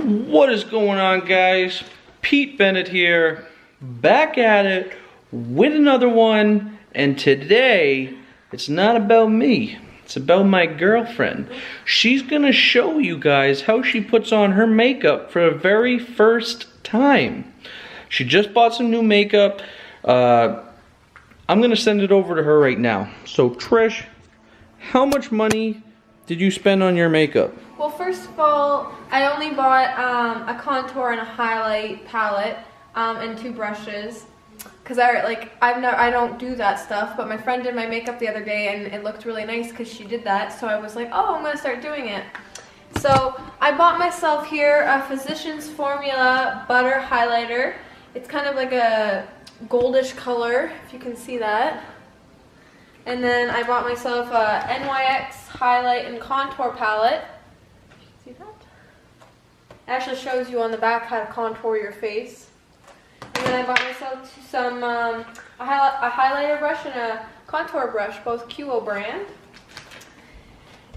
What is going on, guys? Pete Bennett here, back at it with another one, and today it's not about me, it's about my girlfriend. She's gonna show you guys how she puts on her makeup for the very first time. She just bought some new makeup. I'm gonna send it over to her right now. So Trish, how much money did you spend on your makeup? Well, first of all, I only bought a contour and a highlight palette and 2 brushes, because I don't do that stuff. But my friend did my makeup the other day, and it looked really nice because she did that. So I was like, oh, I'm gonna start doing it. So I bought myself here a Physicians Formula butter highlighter. It's kind of like a goldish color, if you can see that. And then I bought myself a NYX highlight and contour palette. See that? It actually shows you on the back how to contour your face. And then I bought myself some a highlighter brush and a contour brush, both QO brand.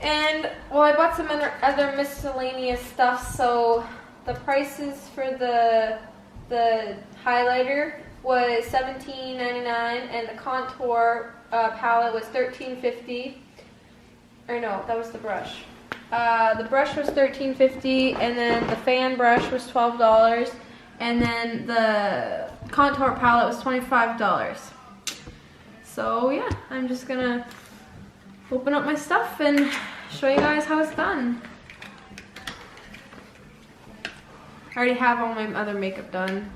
And well, I bought some other miscellaneous stuff. So the prices for the highlighter was $17.99, and the contour palette was $13.50. Or no, that was the brush. The brush was $13.50, and then the fan brush was $12, and then the contour palette was $25. So yeah, I'm just gonna open up my stuff and show you guys how it's done. I already have all my other makeup done.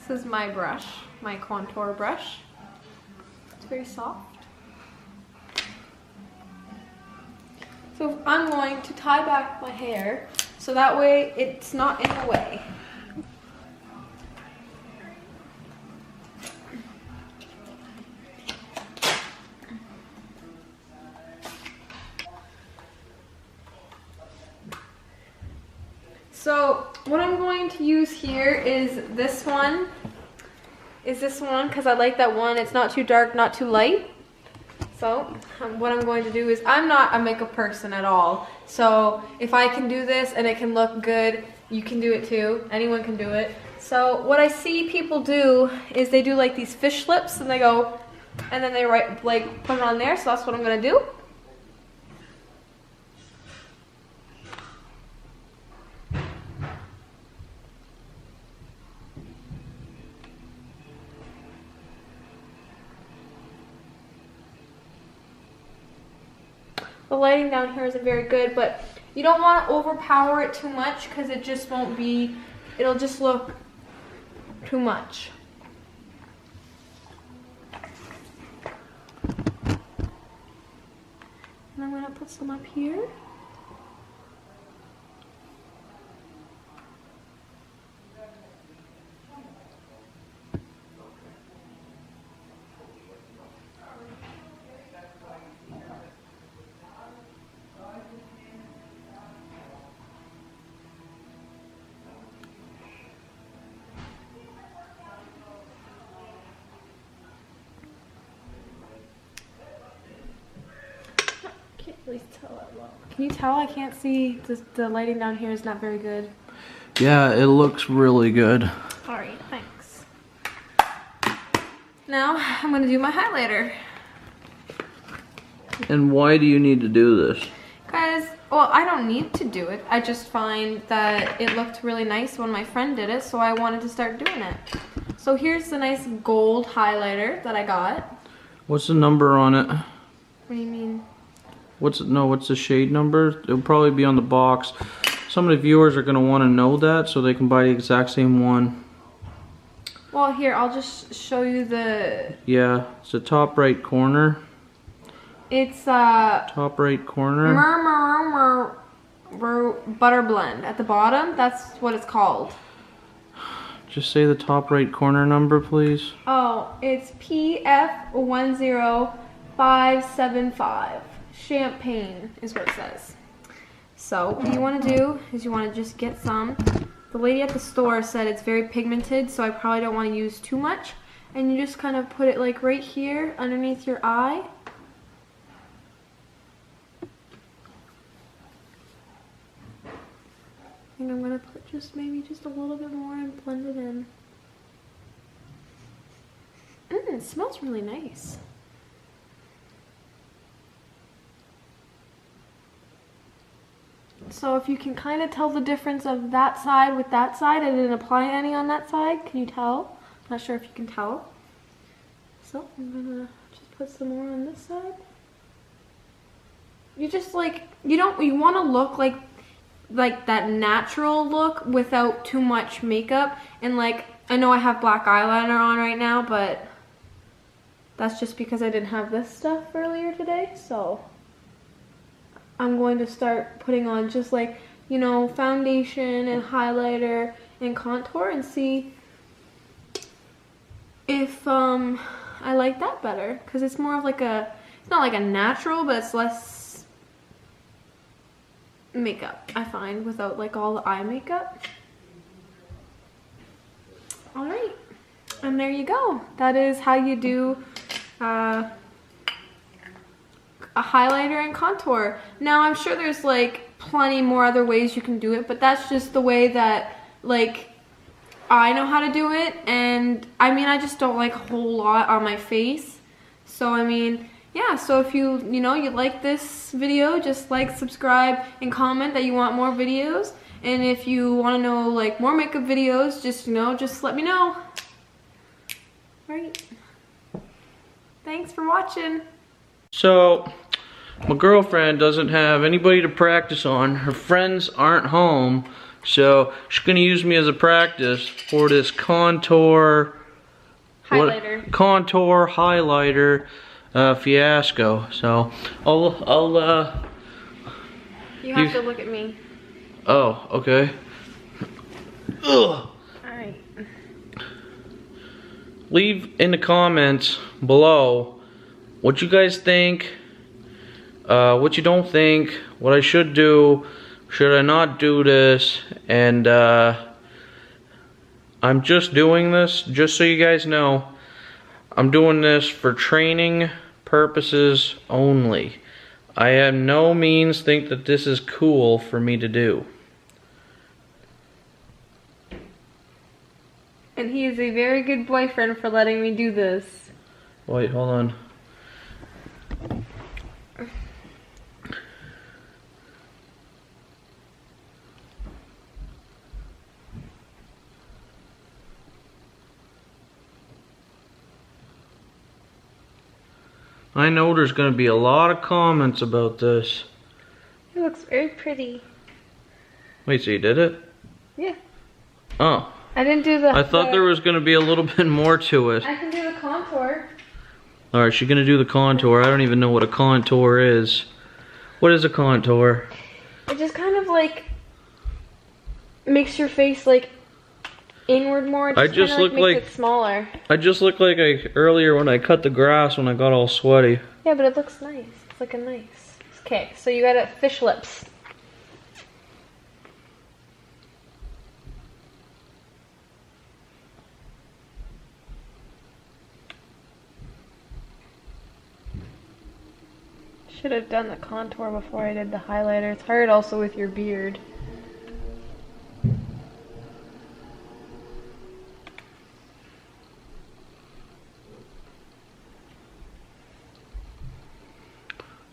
This is my brush, my contour brush. It's very soft. So I'm going to tie back my hair so that way it's not in the way. So what I'm going to use here is this one. Because I like that one. It's not too dark, not too light. So what I'm going to do is, I'm not a makeup person at all. So if I can do this and it can look good, you can do it too. Anyone can do it. So what I see people do is they do like these fish lips, and they go, and then they put it on there. So that's what I'm gonna do. The lighting down here isn't very good, but you don't want to overpower it too much because it just won't be, it'll just look too much. And I'm going to put some up here. Really tell that well. Can you tell I can't see? The lighting down here is not very good. Yeah, it looks really good. Alright, thanks. Now I'm going to do my highlighter. And why do you need to do this? Because, well, I don't need to do it. I just find that it looked really nice when my friend did it, so I wanted to start doing it. So here's the nice gold highlighter that I got. What's the number on it? What do you mean? What's the shade number? It'll probably be on the box. Some of the viewers are going to want to know that so they can buy the exact same one. Well, here, I'll just show you the... Yeah, it's the top right corner. It's top right corner. Butter blend at the bottom. That's what it's called. Just say the top right corner number, please. Oh, it's PF10575. Champagne is what it says. So what you want to do is you want to just get some. The lady at the store said it's very pigmented, so I probably don't want to use too much. And you just kind of put it like right here underneath your eye. I think I'm gonna put maybe just a little bit more and blend it in. It smells really nice. So if you can kind of tell the difference of that side with that side, I didn't apply any on that side. Can you tell? Not sure if you can tell. So I'm gonna just put some more on this side. You just like, you want to look like that natural look without too much makeup. And like, I know I have black eyeliner on right now, but that's just because I didn't have this stuff earlier today. So I'm going to start putting on just like, you know, foundation and highlighter and contour and see if I like that better. Because it's more of like it's not like a natural, but it's less makeup, I find, without like all the eye makeup. All right, and there you go. That is how you do a highlighter and contour. Now I'm sure there's like plenty more other ways you can do it, but that's just the way that like I know how to do it. And I mean, I just don't like a whole lot on my face. So I mean, yeah, so if you like this video, just like, subscribe, and comment that you want more videos. And if you want to know like more makeup videos, just just let me know. Right. Thanks for watching. So, my girlfriend doesn't have anybody to practice on. Her friends aren't home, so she's gonna use me as a practice for this contour highlighter fiasco. So you have to look at me. Oh, okay. Ugh. Alright. Leave in the comments below what you guys think, what you don't think, what I should do, should I not do this, and I'm just doing this, just so you guys know, I'm doing this for training purposes only. I have no means think that this is cool for me to do. And he is a very good boyfriend for letting me do this. Wait, hold on. I know there's going to be a lot of comments about this. It looks very pretty. Wait, so you did it? Yeah. Oh. I didn't do the... I thought there was going to be a little bit more to it. I can do the contour. Alright, she's going to do the contour. I don't even know what a contour is. What is a contour? It just kind of like makes your face like inward more. It just kind of makes it smaller. I just look like earlier when I cut the grass when I got all sweaty. Yeah, but it looks nice. It's like a nice... Okay, so you got fish lips. Should have done the contour before I did the highlighter. It's hard also with your beard.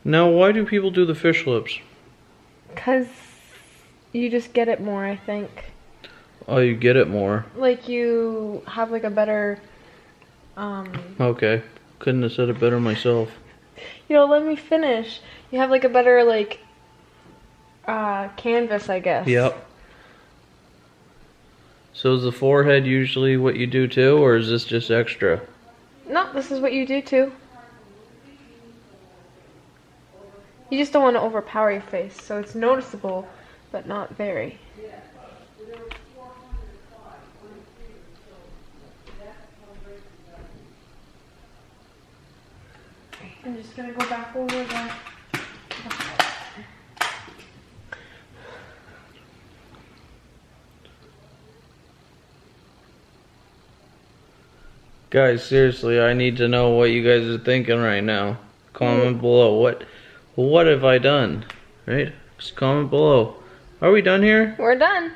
Now, why do people do the fish lips? Because you just get it more, I think. Oh, you get it more. Like you have like a better... Okay. Couldn't have said it better myself. Let me finish. You have like a better like canvas, I guess. Yep. So is the forehead usually what you do too, or is this just extra? No, this is what you do too. You just don't want to overpower your face, so it's noticeable, but not very. I'm just gonna go back over the Guys, seriously, I need to know what you guys are thinking right now. Comment below. What have I done? Right? Just comment below. Are we done here? We're done.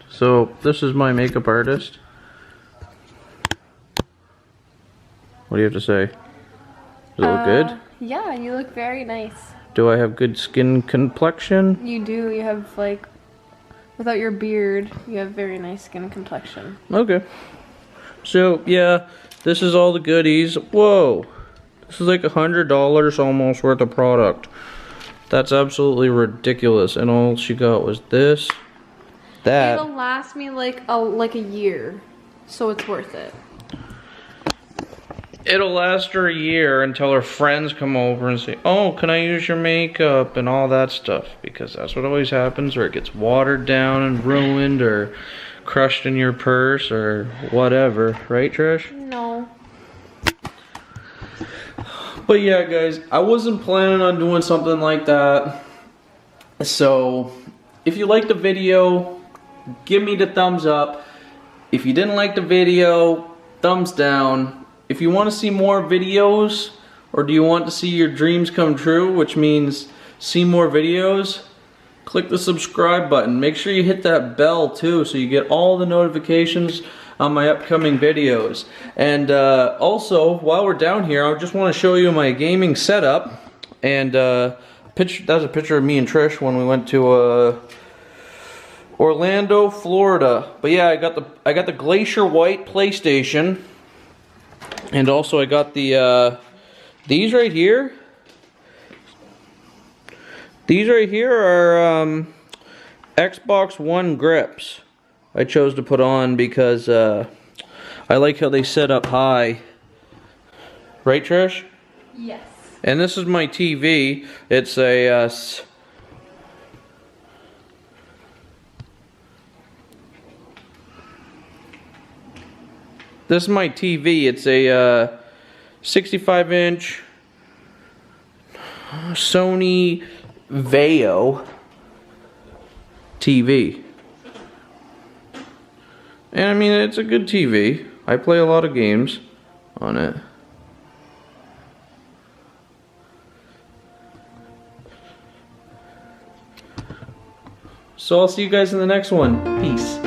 So this is my makeup artist. What do you have to say? Does it look good? Yeah, you look very nice. Do I have good skin complexion? You do. You have like, without your beard, you have very nice skin complexion. Okay. So yeah, this is all the goodies. Whoa, this is like $100 almost worth of product. That's absolutely ridiculous. And all she got was this, that. It'll last me like a year, so it's worth it. It'll last her a year until her friends come over and say, oh, can I use your makeup and all that stuff, because that's what always happens, or it gets watered down and ruined or crushed in your purse or whatever, right, Trish? No. But yeah, guys, I wasn't planning on doing something like that. So if you liked the video, give me the thumbs up. If you didn't like the video, thumbs down. If you want to see more videos, or do you want to see your dreams come true, which means see more videos, click the subscribe button. Make sure you hit that bell too, so you get all the notifications on my upcoming videos. And also, while we're down here, I just want to show you my gaming setup. And that was a picture of me and Trish when we went to Orlando, Florida. But yeah, I got the Glacier White PlayStation. And also I got the these right here. These right here are Xbox One grips. I chose to put on because I like how they set up high. Right, Trish? Yes. And this is my TV. It's a this is my TV. It's a 65-inch Sony Vaio TV. And I mean, it's a good TV. I play a lot of games on it. So I'll see you guys in the next one. Peace.